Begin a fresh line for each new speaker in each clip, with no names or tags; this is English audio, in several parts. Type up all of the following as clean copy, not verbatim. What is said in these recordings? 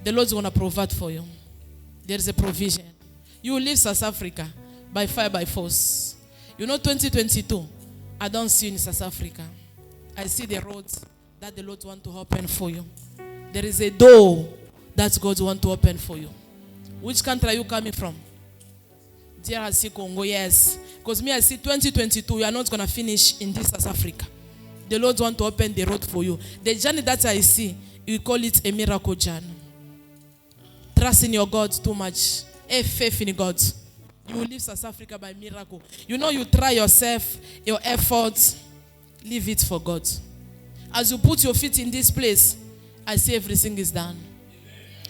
The Lord's going to provide for you. There is a provision. You will leave South Africa by fire, by force. 2022, I don't see you in South Africa. I see the roads that the Lord wants to open for you. There is a door that God wants to open for you. Which country are you coming from? DRC Congo, yes. Because me, I see 2022, you are not going to finish in this South Africa. The Lord wants to open the road for you. The journey that I see, you call it a miracle journey. Trust in your God too much. Have faith in God. You will leave South Africa by miracle. You try yourself, your efforts, leave it for God. As you put your feet in this place, I see everything is done.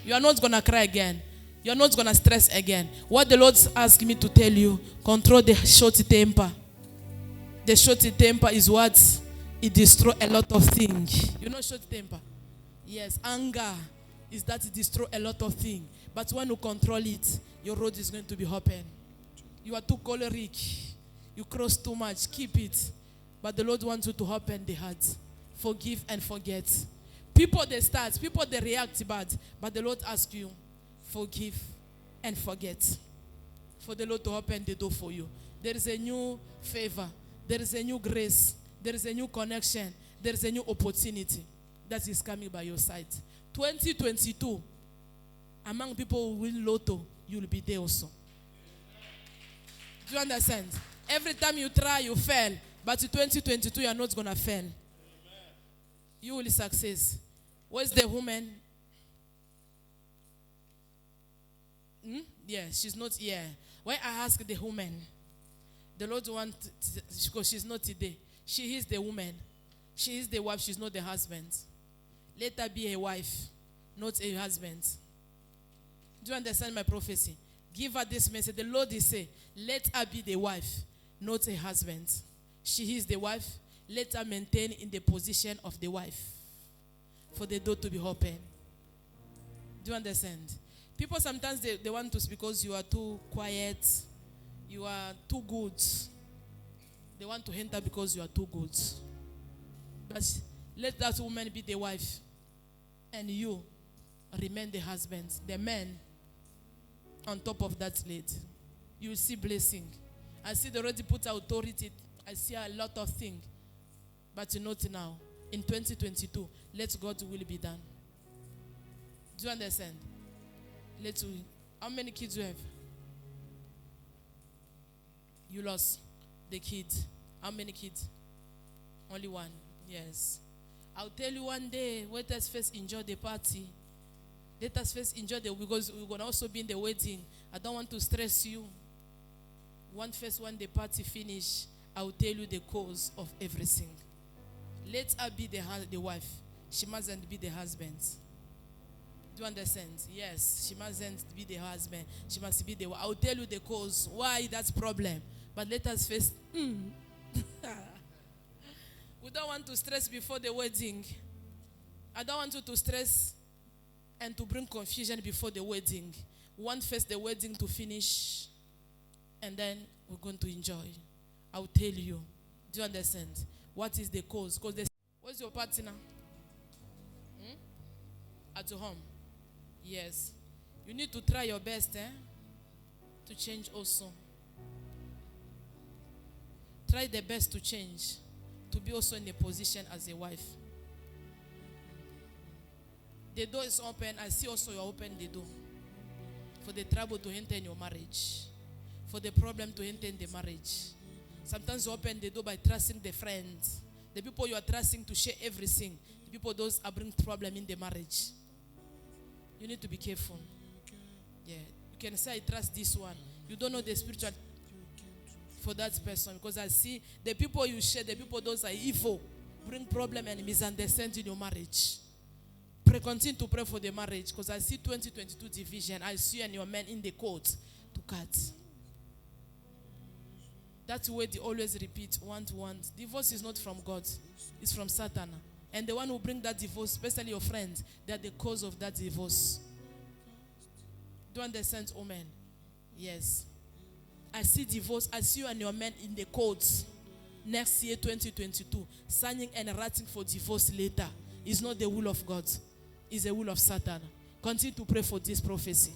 You are not going to cry again. You are not going to stress again. What the Lord asked me to tell you, control the short temper. The short temper is what? It destroys a lot of things. Short temper? Yes, anger is that it destroys a lot of things. But when you control it, your road is going to be open. You are too choleric. You cross too much. Keep it. But the Lord wants you to open the heart. Forgive and forget. People, they react bad. But the Lord asks you, forgive and forget. For the Lord to open the door for you. There is a new favor. There is a new grace. There is a new connection. There is a new opportunity that is coming by your side. 2022, among people who win lotto, you will be there also. Do you understand? Every time you try, you fail. But in 2022, you are not going to fail. Amen. You will succeed. Where's the woman? Yeah, she's not here. When I ask the woman, the Lord wants, because she's not today. She is the woman. She is the wife. She's not the husband. Let her be a wife, not a husband. Do you understand my prophecy? Give her this message. The Lord is saying, let her be the wife, not a husband. She is the wife. Let her maintain in the position of the wife for the door to be open. Do you understand? People sometimes they want to speak because you are too quiet, you are too good. They want to enter because you are too good. But let that woman be the wife and you remain the husband, the man on top of that lady. You will see blessing. I see they already put authority. I see a lot of things. But not now. In 2022, let God's will be done. Do you understand? How many kids you have? You lost the kid. How many kids? Only one. Yes. I'll tell you one day, let us first enjoy the party. Let us first enjoy because we're going to also be in the wedding. I don't want to stress you. When the party finish, I'll tell you the cause of everything. Let her be the wife. She mustn't be the husband. Do you understand? Yes, she mustn't be the husband. She must be the wife. I'll tell you the cause, why that's problem. But let us first... We don't want to stress before the wedding. I don't want you to stress and to bring confusion before the wedding. We want first the wedding to finish, and then we're going to enjoy. I'll tell you. Do you understand? What is the cause? Where's your partner? At home. Yes. You need to try your best, to change also. Try the best to change. To be also in a position as a wife. The door is open. I see also you open the door. For the trouble to enter in your marriage. For the problem to enter in the marriage. Sometimes you open the door by trusting the friends. The people you are trusting to share everything. The people those are bring problem in the marriage. You need to be careful. Yeah. You can say I trust this one. You don't know the spiritual for that person. Because I see the people you share, the people those are evil, bring problem and misunderstanding in your marriage. Continue to pray for the marriage. Because I see 2022 division. I see you and your men in the court to cut. That's why they always repeat, want. Divorce is not from God. It's from Satan. And the one who bring that divorce, especially your friends, they are the cause of that divorce. Do you understand, oh man? Yes. I see divorce. I see you and your men in the courts. Next year, 2022. Signing and writing for divorce later. It's not the will of God. It's the will of Satan. Continue to pray for this prophecy.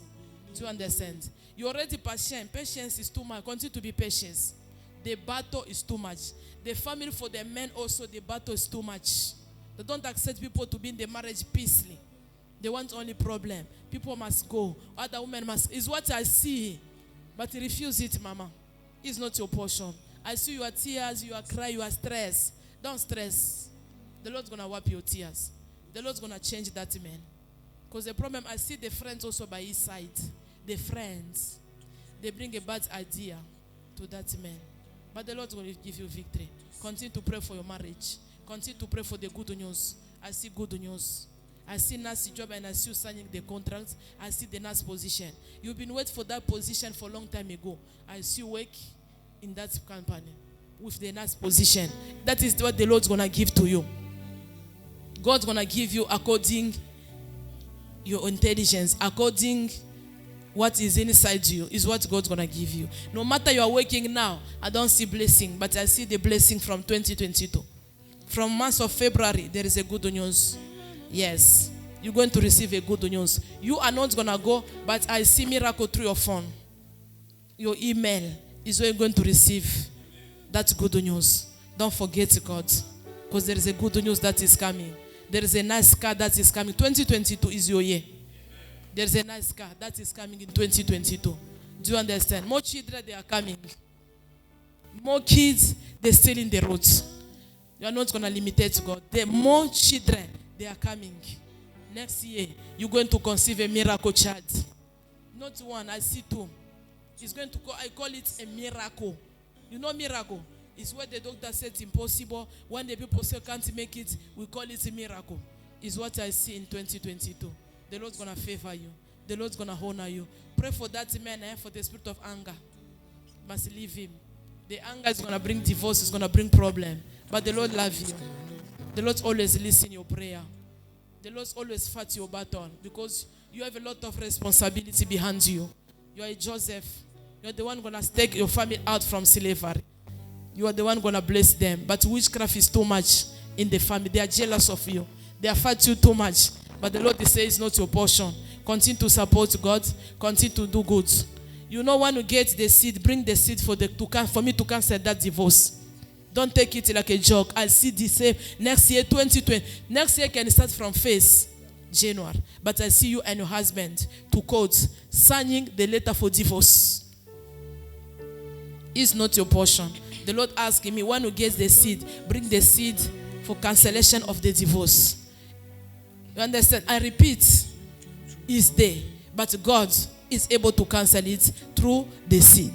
Do you understand? You're already patient. Patience is too much. Continue to be patient. The battle is too much. The family for the men also, the battle is too much. They don't accept people to be in the marriage peacefully. They want only problem. People must go. Other women must. It's what I see. But refuse it, mama. It's not your portion. I see your tears, you are crying, you are stressed. Don't stress. The Lord's going to wipe your tears. The Lord's going to change that man. Because the problem, I see the friends also by his side. The friends. They bring a bad idea to that man. But the Lord's going to give you victory. Continue to pray for your marriage. Continue to pray for the good news. I see good news. I see nurse job and I see you signing the contract. I see the nurse position. You've been waiting for that position for a long time ago. I see you work in that company with the nurse position. That is what the Lord's going to give to you. God's going to give you according your intelligence, according what is inside you is what God's going to give you. No matter you are working now, I don't see blessing, but I see the blessing from 2022. From month of February, there is a good news. Yes, you're going to receive a good news. You are not going to go, but I see miracle through your phone. Your email is where you're going to receive that good news. Don't forget God, because there is a good news that is coming. There is a nice car that is coming. 2022 is your year. There is a nice car that is coming in 2022. Do you understand? More children, they are coming. More kids, they're still in the roads. You are not going to limit it to God. The more children, they are coming. Next year, you're going to conceive a miracle child. Not one, I see two. It's going to I call it a miracle. You know miracle? It's where the doctor said it's impossible. When the people say can't make it, we call it a miracle. It's what I see in 2022. The Lord's going to favor you. The Lord's going to honor you. Pray for that man for the spirit of anger. Must leave him. The anger is going to bring divorce. It's going to bring problem. But the Lord loves you. The Lord always listens your prayer. The Lord always fights your battle because you have a lot of responsibility behind you. You are a Joseph. You are the one going to take your family out from slavery. You are the one going to bless them. But witchcraft is too much in the family. They are jealous of you. They are fight you too much. But the Lord says it's not your portion. Continue to support God. Continue to do good. You know when you get the seed, bring the seed for me to cancel that divorce. Don't take it like a joke. I'll see the same next year, 2020. Next year can start from January. But I see you and your husband to court signing the letter for divorce. It's not your portion. The Lord asking me, when you get the seed, bring the seed for cancellation of the divorce. You understand? I repeat, it's there. But God is able to cancel it through the seed.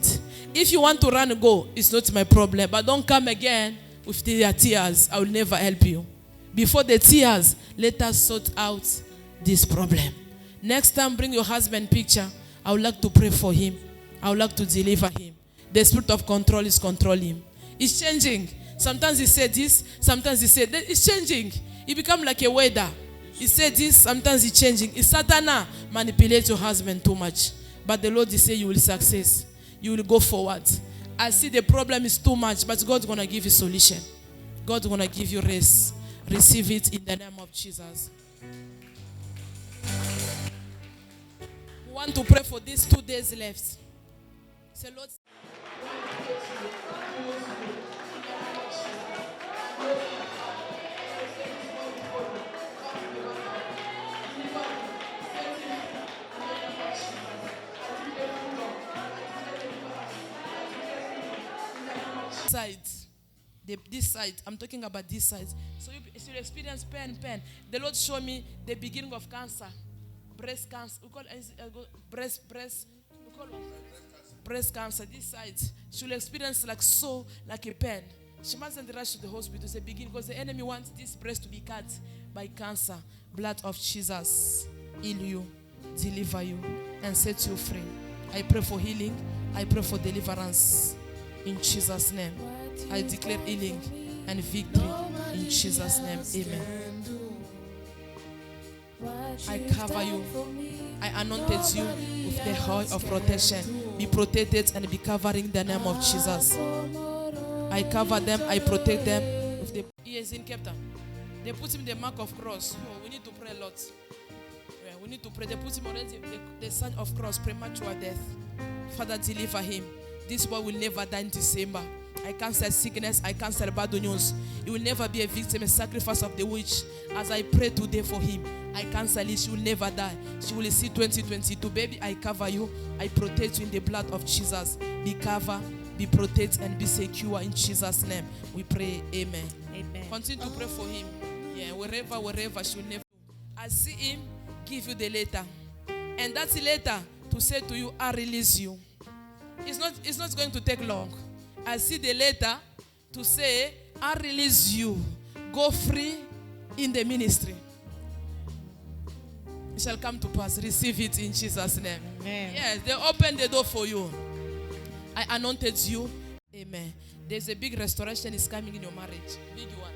If you want to run and go, it's not my problem. But don't come again with the tears. I will never help you. Before the tears, let us sort out this problem. Next time, bring your husband picture. I would like to pray for him. I would like to deliver him. The spirit of control is controlling him. It's changing. Sometimes he said this, sometimes he said that. It's changing. He become like a weather. He said this, sometimes it's changing. It's Satan manipulate your husband too much. But the Lord is saying you will success. You will go forward. I see the problem is too much, but God's going to give you solution. God's going to give you rest. Receive it in the name of Jesus. We want to pray for these 2 days left. Say, Lord, side, this side, I'm talking about this side. So you experience pain. The Lord showed me the beginning of cancer, breast cancer. We call it breast cancer. This side, she will experience like a pain. She mustn't rush to the hospital. It's a beginning because the enemy wants this breast to be cut by cancer. Blood of Jesus heal you, deliver you, and set you free. I pray for healing. I pray for deliverance. In Jesus' name, I declare healing and victory. In Jesus' name, amen. I cover you. I anointed you with the oil of protection. Be protected and be covering the name of Jesus. I cover them. I protect them. With the ears in Cape Town. They put him the mark of cross. Oh, we need to pray a lot. We need to pray. They put him already the sign of cross, premature death. Father, deliver him. This boy will never die in December. I cancel sickness. I cancel bad news. He will never be a victim, a sacrifice of the witch. As I pray today for him, I cancel it. She will never die. She will see 2022. Baby, I cover you. I protect you in the blood of Jesus. Be covered, be protected, and be secure in Jesus' name. We pray. Amen.
Amen.
Continue to pray for him. Yeah, wherever she will never. I see him give you the letter. And that's the letter to say to you, I release you. It's not going to take long. I see the letter to say, I release you. Go free in the ministry. It shall come to pass. Receive it in Jesus' name.
Amen.
Yes, they opened the door for you. I anointed you. Amen. There's a big restoration is coming in your marriage. Big one.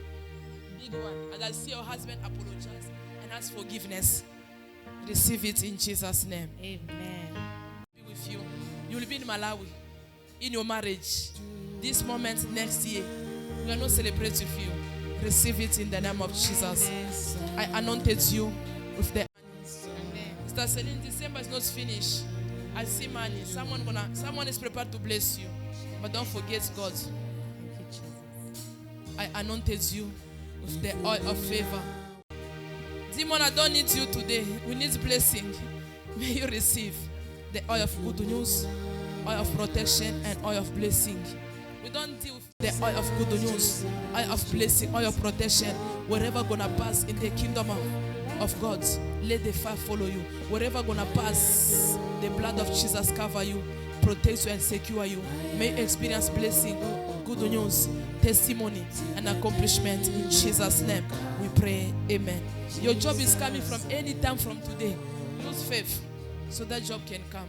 Big one. And I see your husband apologize and ask forgiveness. Receive it in Jesus' name.
Amen.
Be with you. You will be in Malawi. In your marriage. This moment next year. We are not celebrating with you. Receive it in the name of Jesus. I anointed you with the Mr. Celine, December is not finished. I see money. Someone is prepared to bless you. But don't forget God. I anointed you with the oil of favor. Demon, I don't need you today. We need blessing. May you receive the oil of good news, oil of protection, and oil of blessing. We don't deal with the oil of good news, oil of blessing, oil of protection. Wherever gonna pass in the kingdom of God, let the fire follow you. Wherever gonna pass, the blood of Jesus cover you, protect you, and secure you. May you experience blessing, good news, testimony, and accomplishment in Jesus' name. We pray. Amen. Your job is coming from any time from today. Use faith so that job can come.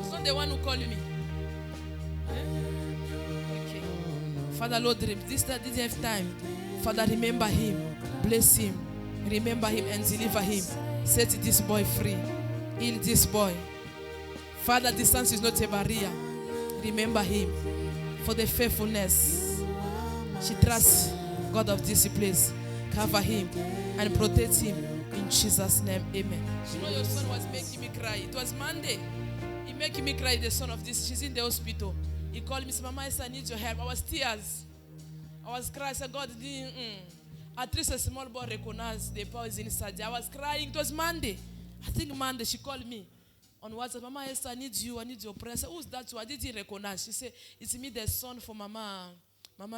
It's not the one who called me. Okay. Father, Lord, this didn't have time. Father, remember him. Bless him. Remember him and deliver him. Set this boy free. Heal this boy. Father, distance is not a barrier. Remember him for the faithfulness. She trusts God of this place. Cover him and protect him in Jesus' name. Amen. You know your son was making me cry. It was Monday. He making me cry, the son of this. She's in the hospital. He called me, said, Mama, I need your help. I was tears. I was crying. I said, God, at least a small boy recognized the power is inside. I was crying. It was Monday. I think Monday she called me on WhatsApp. Mama Esther, I need you. I need your prayer. I said, who's that? I didn't recognize. She said, it's me, the son for Mama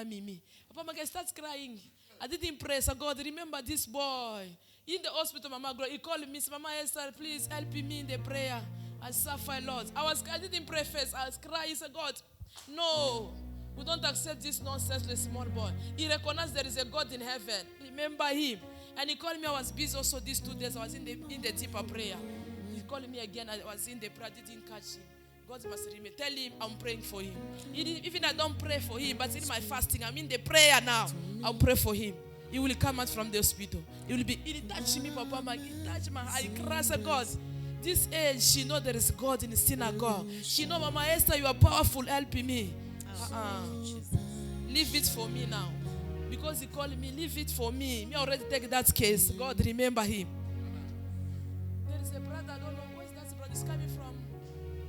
Mimi. Papa Mama starts crying. I didn't pray. So God, remember this boy. In the hospital, Mama Gloria, he called me. Said, Mama Esther, please help me in the prayer. I suffer a lot. I didn't pray first. I was crying. He said, God, no. We don't accept this nonsense, small boy. He recognized there is a God in heaven. Remember him. And he called me. I was busy also these 2 days. I was in the deeper prayer. He called me again. I was in the prayer. I didn't catch him. God must remember. Tell him I'm praying for him. Even I don't pray for him, but in my fasting, I'm in the prayer now. I'll pray for him. He will come out from the hospital. He touch me, Papa. He touch my eye. Cry, God. This age, she know there is God in the synagogue. She know, Mama Esther, you are powerful. Help me. Leave it for me now. Because he called me, leave it for me. Me already take that case. God, remember him. There is a brother, I don't know where that brother is coming from.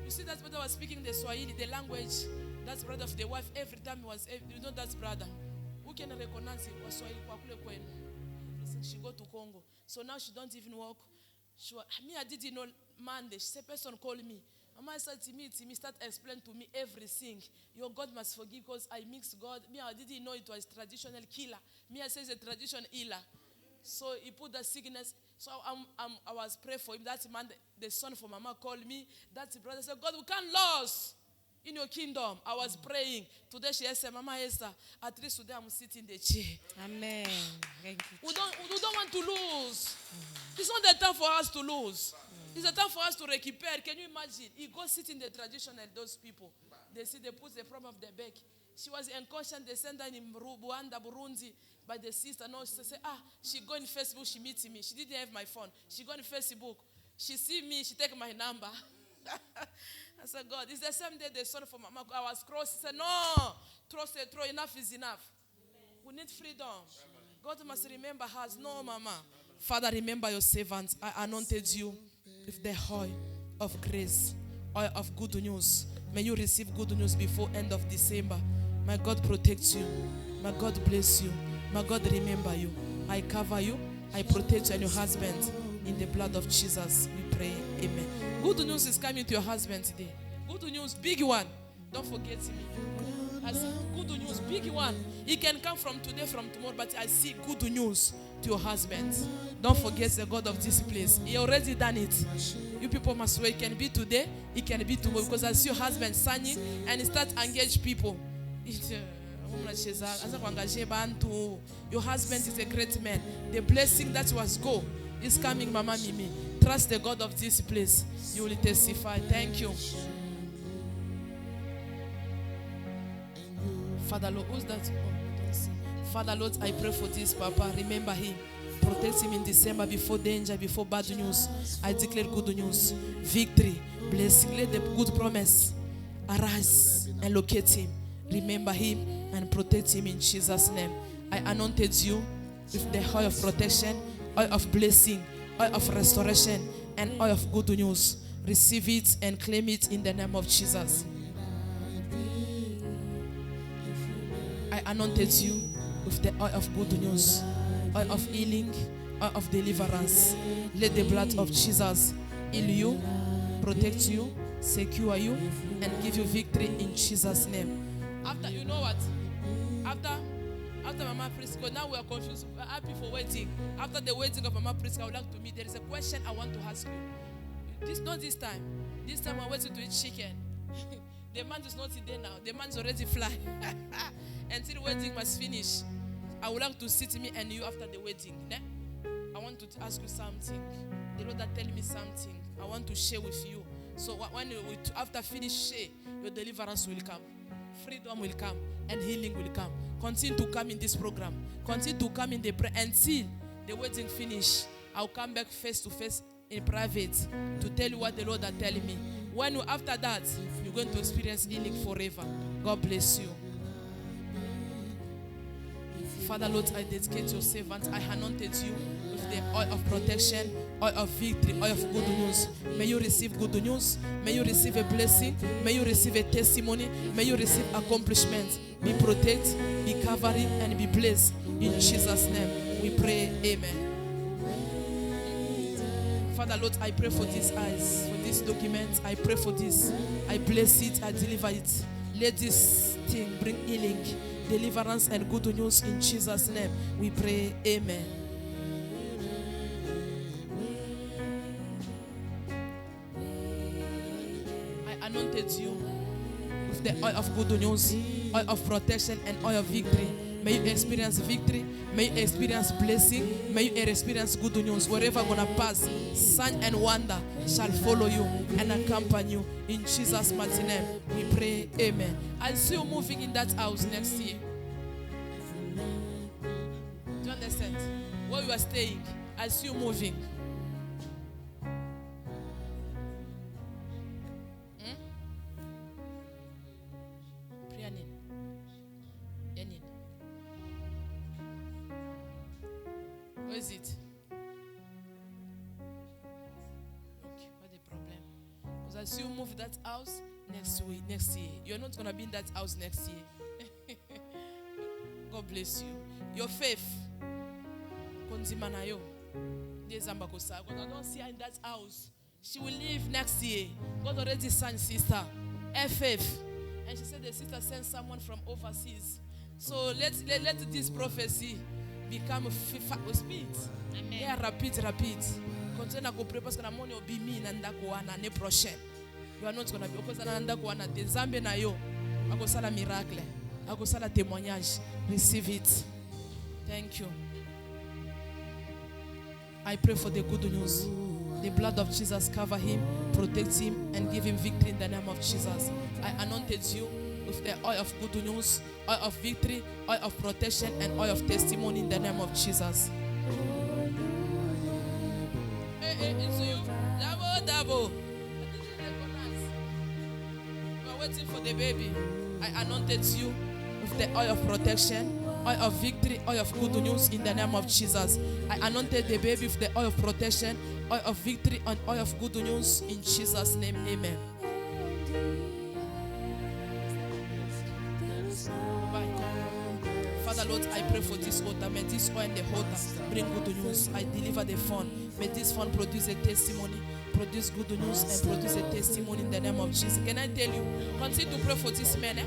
You see that brother was speaking the Swahili, the language. That's brother of the wife. Every time he was, you know that's brother. Who can recognize him? Swahili. She go to Congo. So now she don't even walk. I didn't know Monday. She said, person called me. Mama said to me, start explain to me everything. Your God must forgive because I mixed God. Me, I didn't know it was traditional killer. Me, I say it's a traditional healer. So he put the sickness. So I was praying for him. That man, the son for Mama called me. That brother said, God, we can't lose in your kingdom. I was praying. Today she said, Mama Esther, at least today I'm sitting in the chair.
Amen. Thank you.
We don't want to lose. It's not the time for us to lose. It's the time for us to recuperate. Can you imagine? He goes sit in the traditional, those people. They put the problem of the back. She was unconscious. They sent her in Rwanda, Burundi, by the sister. No, she said, she go in Facebook, she meets me. She didn't have my phone. She go in Facebook. She see me, she take my number. I said, God, it's the same day they saw for Mama. I was cross. He said, no, throw enough is enough. We need freedom. God must remember us. No, Mama. Father, remember your servants. I anointed you with the oil of grace, oil of good news. May you receive good news before end of December. My God protect you. My God bless you. My God remember you. I cover you. I protect you and your husband in the blood of Jesus. We pray. Amen. Good news is coming to your husband today. Good news, big one. Don't forget me. I see good news, big one. It can come from today, from tomorrow, but I see good news to your husband. Don't forget the God of this place. He already done it. You people must wait. It can be today, it can be tomorrow, because I see your husband signing and he starts engage people. Your husband is a great man. The blessing that was go is coming, Mama Mimi. Trust the God of this place. You will testify. Thank you. Father Lord, who's that? Oh, I don't see. Father Lord, I pray for this Papa. Remember him. Protect him in December before danger, before bad news. I declare good news. Victory, blessing. Let the good promise arise and locate him. Remember him and protect him in Jesus' name. I anointed you with the oil of protection, oil of blessing, oil of restoration, and oil of good news. Receive it and claim it in the name of Jesus. I anointed you with the oil of good news, oil of healing, oil of deliverance. Let the blood of Jesus heal you, protect you, secure you, and give you victory in Jesus' name. After, you know what? After Mama Prisca, now we are confused. We are happy for waiting. After the wedding of Mama Prisca, I would like to meet. There is a question I want to ask you. Not this time. This time I'm waiting to eat chicken. The man is not there now. The man is already flying. Until the wedding must finish. I would like to sit me and you after the wedding. Ne? I want to ask you something. The Lord that tell me something. I want to share with you. So when after finish share, your deliverance will come. Freedom will come and healing will come. Continue to come in this program. Continue to come in the prayer until the wedding finish. I'll come back face to face in private to tell you what the Lord is telling me. When you, after that, you're going to experience healing forever. God bless you. Father Lord, I dedicate your servant. I anointed you with the oil of protection, oil of victory, oil of good news. May you receive good news. May you receive a blessing. May you receive a testimony. May you receive accomplishments. Be protected, be covering, and be blessed. In Jesus' name, we pray. Amen. Father Lord, I pray for these eyes, for this document. I pray for this. I bless it. I deliver it. Let this thing bring healing, deliverance, and good news in Jesus' name. We pray. Amen. I anointed you with the oil of good news, oil of protection, and oil of victory. May you experience victory. May you experience blessing. May you experience good news. Wherever you're going to pass, sign and wonder shall follow you and accompany you. In Jesus' mighty name, we pray. Amen. I see you moving in that house next year. Do you understand? Where you are staying, I see you moving. Where is it? Okay, what the problem? Because I see you move that house next year. You're not going to be in that house next year. God bless you. Your faith. Because I don't see her in that house. She will leave next year. God already sent sister. Her faith. And she said the sister sent someone from overseas. So let this prophecy become a speed. Amen. Yeah, rapid. Continue to pray parce que na money obi mi na ndako wana ne prochaine. You are not going to be because na ndako wana de Nzambe na yo. Akosala miracle. Akosala témoignage. Receive it. Thank you. I pray for the good news. The blood of Jesus cover him, protect him, and give him victory in the name of Jesus. I anointed you with the oil of good news, oil of victory, oil of protection, and oil of testimony in the name of Jesus. Hey, it's you. Double. We are waiting for the baby. I anointed you with the oil of protection, oil of victory, oil of good news in the name of Jesus. I anointed the baby with the oil of protection, oil of victory, and oil of good news in Jesus' name. Amen. Father Lord, I pray for this altar. May this oil and the altar bring good news. I deliver the phone. May this phone produce a testimony, produce good news, and produce a testimony in the name of Jesus. Can I tell you? Continue to pray for this man.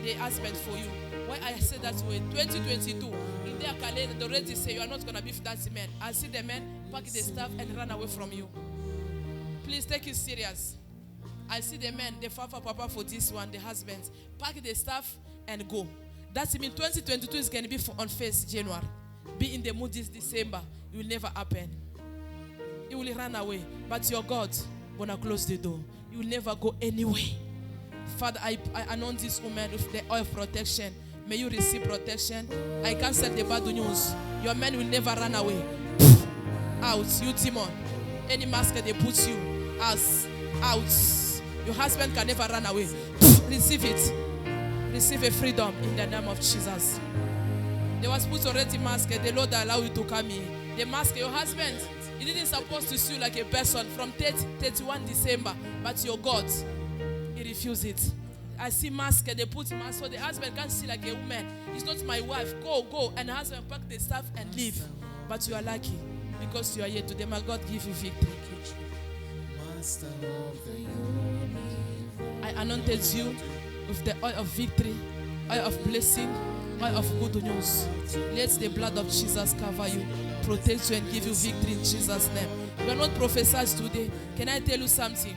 They husband for you. Why I say that way? 2022, in their calendar, they already say you are not going to be with that man. I see the man pack the stuff and run away from you. Please take it serious. I see the man, the father, papa for this one, the husband, pack the stuff and go. That means 2022 is going to be on 1st January. Be in the mood this December. It will never happen. You will run away. But your God going to close the door. You will never go anywhere. Father, I anoint this woman with the oil of protection. May you receive protection. I cancel the bad news. Your man will never run away. Out, you demon. Any mask they put you, out. Your husband can never run away. Receive it. Receive a freedom in the name of Jesus. There was put already mask. The Lord allow you to come in. The mask, your husband, he didn't supposed to see you like a person from 31 December. But your God, he refused it. I see mask. They put mask so the husband can't see like a woman. It's not my wife. Go. And the husband pack the stuff and leave. But you are lucky because you are here today. May God give you victory. I anointed you with the oil of victory, oil of blessing, oil of good news. Let the blood of Jesus cover you, protect you, and give you victory in Jesus' name. We are not prophesies today. Can I tell you something?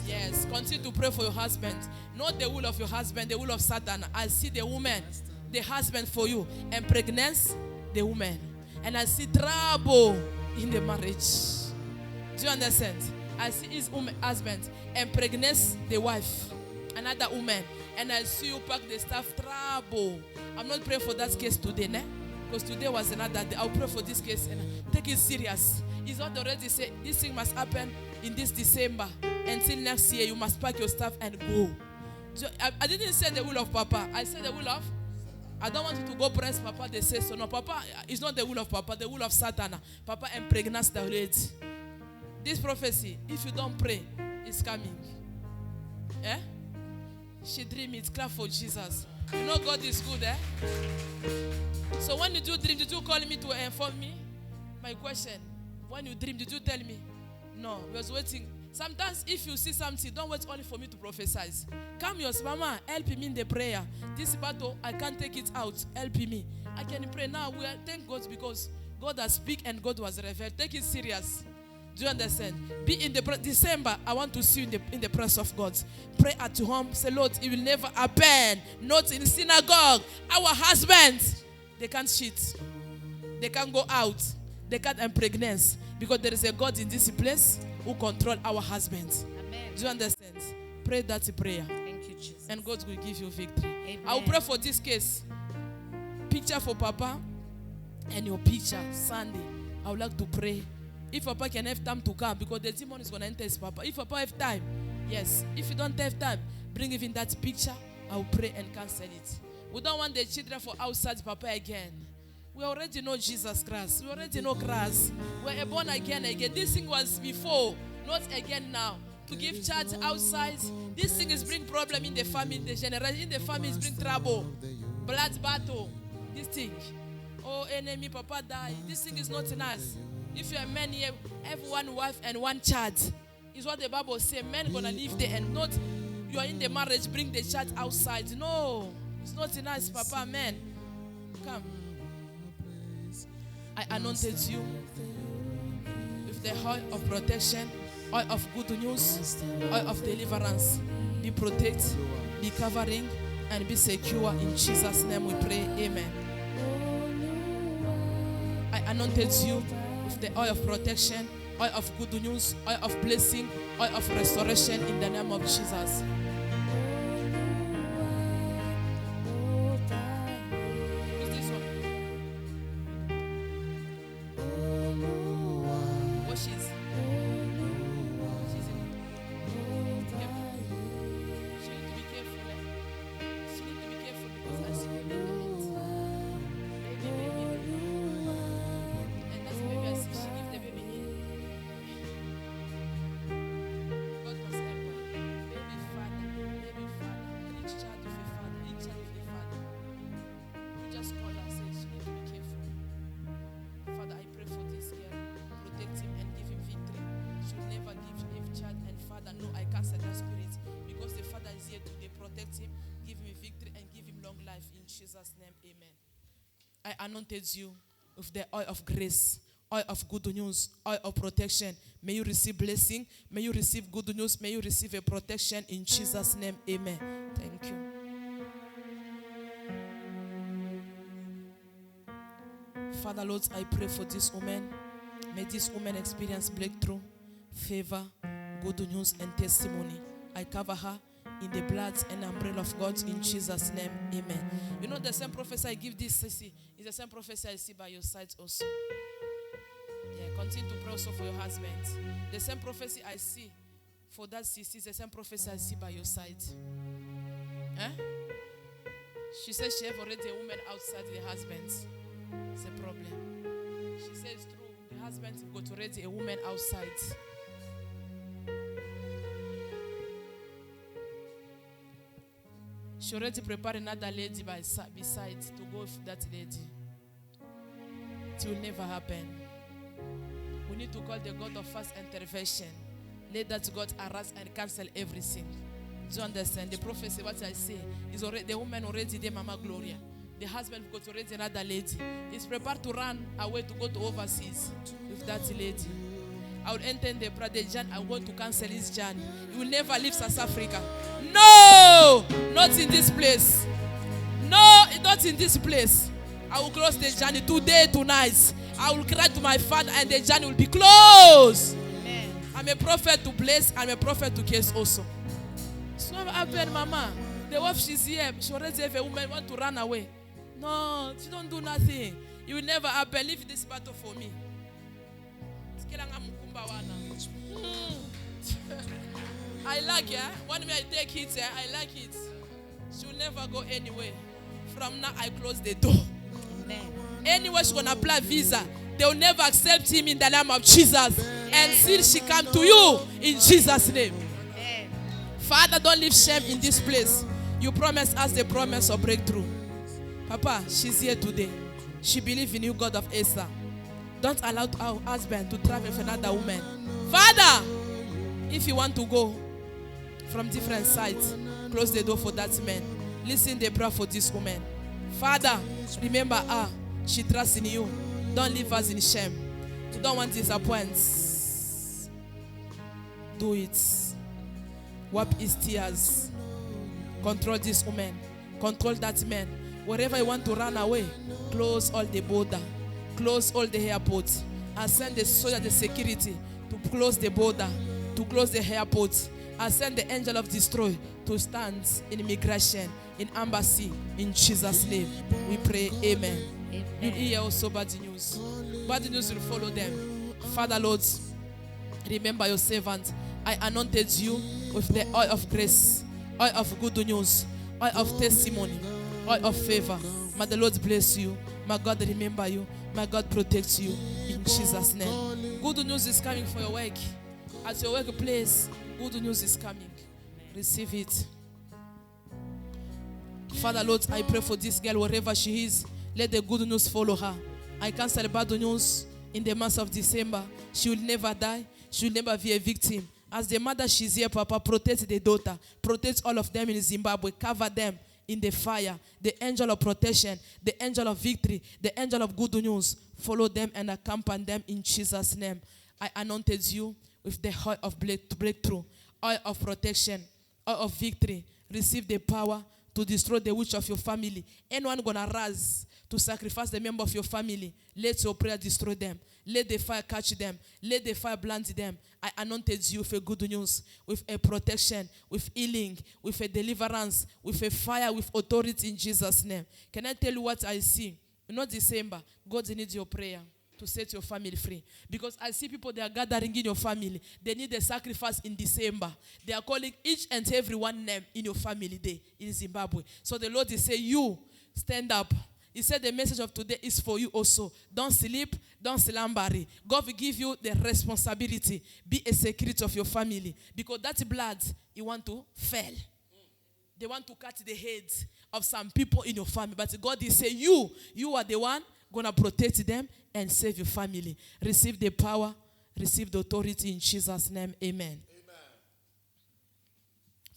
Yes. Continue to pray for your husband. Not the will of your husband, the will of Satan. I see the woman, the husband for you, and pregnancy, the woman. And I see trouble in the marriage. Do you understand? I see his husband and pregnancy, the wife, another woman. And I see you pack the stuff, trouble. I'm not praying for that case today, ne? Because today was another day. I'll pray for this case and take it serious. It's not already say this thing must happen in this December. Until next year, you must pack your stuff and go. So I didn't say the will of Papa. I said the will of. I don't want you to go press Papa. They say so. No, Papa, it's not the will of Papa. The will of Satan. Papa impregnates the lady. This prophecy, if you don't pray, is coming. Eh? She dream it. Clap for Jesus. You know God is good, eh? So when you do dream, did you call me to inform me? My question, when you dream, did you tell me? No, we was waiting. Sometimes if you see something, don't wait only for me to prophesy. Come yours, Mama, help me in the prayer. This battle, I can't take it out. Help me. I can pray now. We thank God because God has speak and God was revealed. Take it serious. Do you understand? Be in the December. I want to see you in the presence of God. Pray at home. Say, Lord, it will never happen. Not in synagogue. Our husbands, they can't cheat. They can't go out. They can't impregnate because there is a God in this place who control our husbands.
Amen.
Do you understand? Pray that prayer.
Thank you, Jesus.
And God will give you victory.
Amen.
I will pray for this case. Picture for Papa and your picture Sunday. I would like to pray. If Papa can have time to come, because the demon is going to enter his Papa. If Papa have time, yes. If you don't have time, bring even that picture. I will pray and cancel it. We don't want the children for outside Papa again. We already know Jesus Christ. We already know Christ. We are born again. This thing was before, not again now. To give charge outside, this thing is bring problem in the family, in the generation. In the family is bring trouble, blood battle. This thing. Oh, enemy, Papa die. This thing is not nice. If you're a man here, have one wife and one child. Is what the Bible says. Men gonna live there and not you are in the marriage, bring the child outside. No, it's not nice, Papa. Man, come. I anointed you with the oil of protection, oil of good news, oil of deliverance. Be protected, be covering, and be secure. In Jesus' name we pray. Amen. I anointed you with the oil of protection, oil of good news, oil of blessing, oil of restoration in the name of Jesus. Who's this one? What she's? She's in. She need to be careful. She need to be careful because I see you naked. protect him, give him victory, and give him long life. In Jesus' name, amen. I anointed you with the oil of grace, oil of good news, oil of protection. May you receive blessing. May you receive good news. May you receive a protection. In Jesus' name, amen. Thank you. Father, Lord, I pray for this woman. May this woman experience breakthrough, favor, good news, and testimony. I cover her in the blood and umbrella of God in Jesus' name. Amen. You know the same prophecy I give this Sissy is the same prophecy I see by your side also. Yeah, continue to pray also for your husband. The same prophecy I see for that Sissy is the same prophecy I see by your side. Eh? She says she have already a woman outside the husband. It's a problem. She says true. The husband got already a woman outside. She already prepared another lady beside to go with that lady. It will never happen. We need to call the God of first intervention. Let that God arise and cancel everything. Do you understand? The prophecy, what I say, is already the woman already there, Mama Gloria. The husband got already another lady. He's prepared to run away to go to overseas with that lady. I will enter in the prayer. I'm going to cancel his journey. He will never leave South Africa. No! Not in this place. No, not in this place. I will close the journey today, tonight. I will cry to my Father and the journey will be closed. Amen. I'm a prophet to bless. I'm a prophet to curse also. It's not happened, Mama. The wife, she's here. She already have a woman want to run away. No, she don't do nothing. It will never happen. Leave this battle for me. I like it. When I take it, I like it. She will never go anywhere. From now, I close the door. Amen. Anywhere she's going to apply visa, they will never accept him in the name of Jesus. Amen. And still she come to you in Jesus' name. Amen. Father, don't leave shame in this place. You promised us the promise of breakthrough. Papa, she's here today. She believes in you, God of Esther. Don't allow our husband to travel with another woman. Father, if you want to go from different sides, close the door for that man. Listen the prayer for this woman. Father, remember her. She trusts in you. Don't leave us in shame. You don't want disappointments. Do it. Wipe his tears. Control this woman. Control that man. Wherever you want to run away, close all the border. Close all the airports. And send the soldier, the security, to close the border, to close the airports. I send the angel of destroy to stand in immigration, in embassy, in Jesus' name. We pray, amen. You hear also bad news. Bad news will follow them. Father, Lord, remember your servant. I anointed you with the oil of grace, oil of good news, oil of testimony, oil of favor. May the Lord bless you. May God remember you. May God protect you in Jesus' name. Good news is coming for your work. At your workplace, good news is coming. Receive it. Father, Lord, I pray for this girl wherever she is. Let the good news follow her. I cancel bad news in the month of December. She will never die. She will never be a victim. As the mother, she's here, Papa. Protect the daughter. Protect all of them in Zimbabwe. Cover them in the fire. The angel of protection, the angel of victory, the angel of good news. Follow them and accompany them in Jesus' name. I anointed you with the oil of breakthrough, oil of protection, oil of victory. Receive the power to destroy the witch of your family. Anyone gonna rise to sacrifice the member of your family, let your prayer destroy them. Let the fire catch them. Let the fire blind them. I anointed you with a good news, with a protection, with healing, with a deliverance, with a fire, with authority in Jesus' name. Can I tell you what I see? Not December. God needs your prayer to set your family free. Because I see people, they are gathering in your family. They need a sacrifice in December. They are calling each and every one name in your family day in Zimbabwe. So the Lord is saying, you stand up. He said the message of today is for you also. Don't sleep, don't slumber. God will give you the responsibility. Be a security of your family. Because that blood, you want to fail. They want to cut the heads of some people in your family. But God is saying, you are the one going to protect them and save your family. Receive the power, receive the authority in Jesus' name. Amen.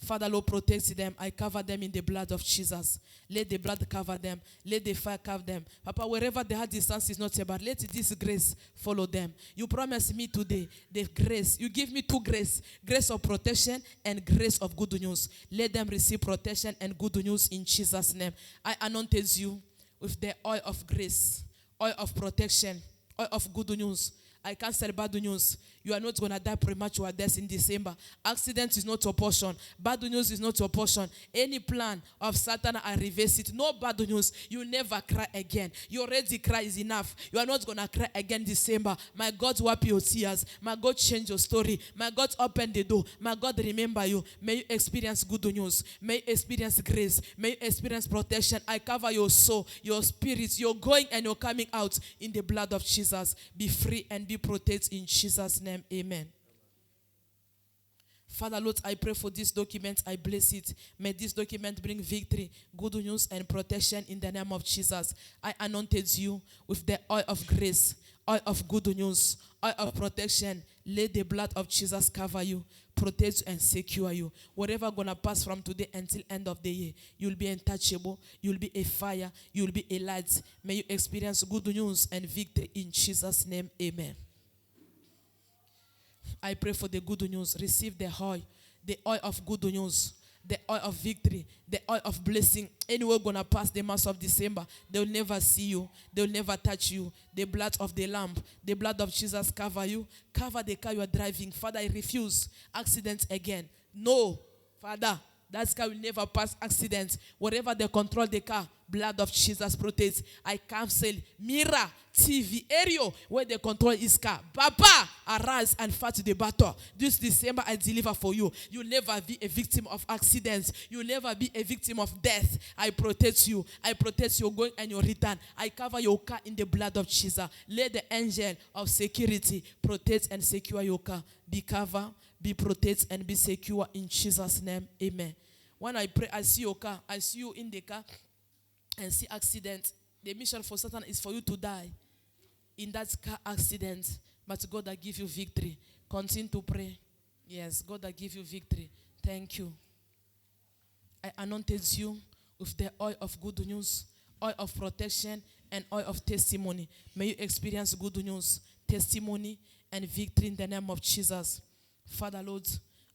Father, Lord, protect them. I cover them in the blood of Jesus. Let the blood cover them. Let the fire cover them. Papa, wherever the hard distance is not about, let this grace follow them. You promised me today the grace. You give me two grace. Grace of protection and grace of good news. Let them receive protection and good news in Jesus' name. I anointed you with the oil of grace, oil of protection, oil of good news. I cancel bad news. You are not going to die premature death in December. Accident is not your portion. Bad news is not your portion. Any plan of Satan, I reverse it. No bad news. You never cry again. You already cry is enough. You are not going to cry again December. My God, wipe your tears. My God, change your story. My God, open the door. My God, remember you. May you experience good news. May you experience grace. May you experience protection. I cover your soul, your spirit. You're going and you're coming out in the blood of Jesus. Be free and be protected in Jesus' name. Amen. Father, Lord, I pray for this document. I bless it. May this document bring victory, good news, and protection in the name of Jesus. I anointed you with the oil of grace, oil of good news, oil of protection. Let the blood of Jesus cover you, protect and secure you. Whatever gonna pass from today until end of the year, you'll be untouchable. You'll be a fire. You'll be a light. May you experience good news and victory in Jesus' name. Amen. I pray for the good news. Receive the oil of good news, the oil of victory, the oil of blessing. Anyone gonna pass the month of December, they'll never see you. They'll never touch you. The blood of the Lamb, the blood of Jesus cover you. Cover the car you are driving. Father, I refuse accidents again. No, Father, that car will never pass accidents. Whatever they control the car, blood of Jesus protects. I cancel mirror, TV, area where they control his car. Papa, arise and fight the battle. This December, I deliver for you. You'll never be a victim of accidents. You'll never be a victim of death. I protect you. I protect your going and your return. I cover your car in the blood of Jesus. Let the angel of security protect and secure your car. Be covered, be protected, and be secure in Jesus' name. Amen. When I pray, I see your car. I see you in the car and see accident. The mission for Satan is for you to die in that car accident. But God will give you victory. Continue to pray. Yes, God will give you victory. Thank you. I anointed you with the oil of good news, oil of protection, and oil of testimony. May you experience good news, testimony, and victory in the name of Jesus. Father, Lord,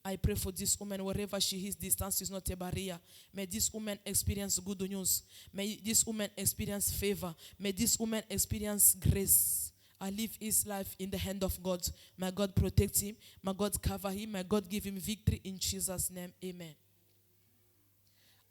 I pray for this woman, wherever she is, distance is not a barrier. May this woman experience good news. May this woman experience favor. May this woman experience grace. I live his life in the hand of God. May God protect him. May God cover him. May God give him victory in Jesus' name. Amen.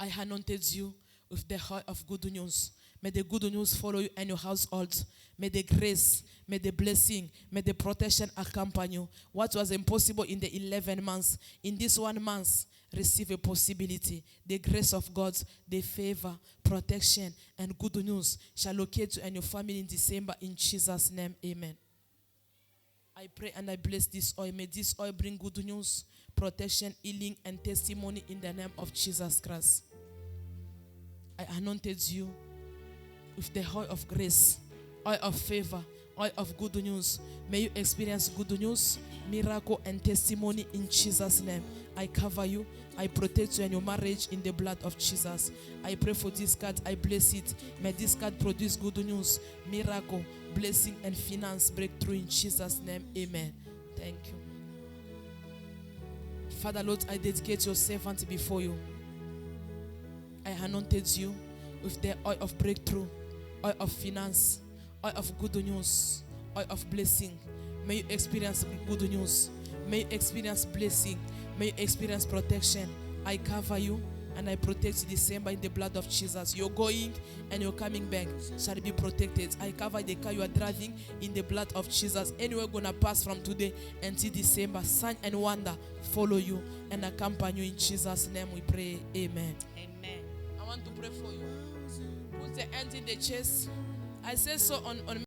I anointed you with the oil of good news. May the good news follow you and your household. May the grace, may the blessing, may the protection accompany you. What was impossible in the 11 months, in this 1 month, receive a possibility. The grace of God, the favor, protection, and good news shall locate you and your family in December in Jesus' name. Amen. I pray and I bless this oil. May this oil bring good news, protection, healing, and testimony in the name of Jesus Christ. I anointed you with the oil of grace, oil of favor, oil of good news. May you experience good news, miracle, and testimony in Jesus' name. I cover you. I protect you and your marriage in the blood of Jesus. I pray for this card. I bless it. May this card produce good news, miracle, blessing, and finance breakthrough in Jesus' name. Amen. Thank you. Father, Lord, I dedicate your servant before you. I anointed you with the oil of breakthrough, oil of finance, oil of good news, oil of blessing. May you experience good news. May you experience blessing. May you experience protection. I cover you and I protect December in the blood of Jesus. You're going and you're coming back shall be protected. I cover the car you are driving in the blood of Jesus. Anywhere gonna pass from today until December, sign and wonder follow you and accompany you in Jesus' name. We pray. Amen.
Amen.
I want to pray for you. Put the hand in the chest. I say so on